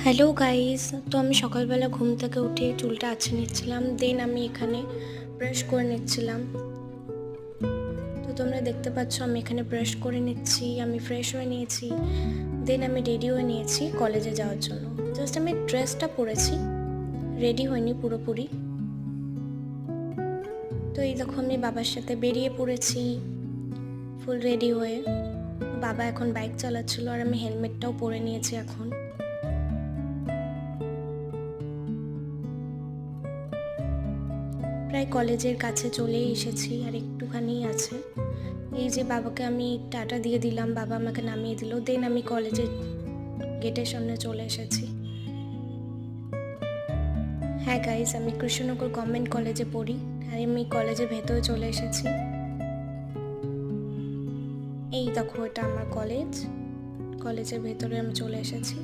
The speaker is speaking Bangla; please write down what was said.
হ্যালো গাইস, তো আমি সকালবেলা ঘুম থেকে উঠে চুলটা আঁচড়ে নিচ্ছিলাম, দেন আমি এখানে ব্রাশ করে নিচ্ছিলাম। তো তোমরা দেখতে পাচ্ছ আমি এখানে ব্রাশ করে নিচ্ছি, আমি ফ্রেশ হয়ে নিয়েছি, দেন আমি রেডি হয়ে নিয়েছি কলেজে যাওয়ার জন্য। জাস্ট আমি ড্রেসটা পরেছি, রেডি হইনি পুরোপুরি। তো এই দেখো আমি বাবার সাথে বেরিয়ে পড়েছি ফুল রেডি হয়ে। বাবা এখন বাইক চালাচ্ছিল আর আমি হেলমেটটাও পরে নিয়েছি এখন। প্রায় কলেজের কাছে চলেই এসেছি, আর একটুখানি আছে। এই যে বাবাকে আমি টাটা দিয়ে দিলাম, বাবা আমাকে নামিয়ে দিল, দেন আমি কলেজের গেটের সামনে চলে এসেছি। হ্যাঁ গাইস, আমি কৃষ্ণনগর গভর্নমেন্ট কলেজে পড়ি, আর আমি কলেজের ভেতরে চলে এসেছি। এই দেখো এটা আমার কলেজের ভেতরে আমি চলে এসেছি।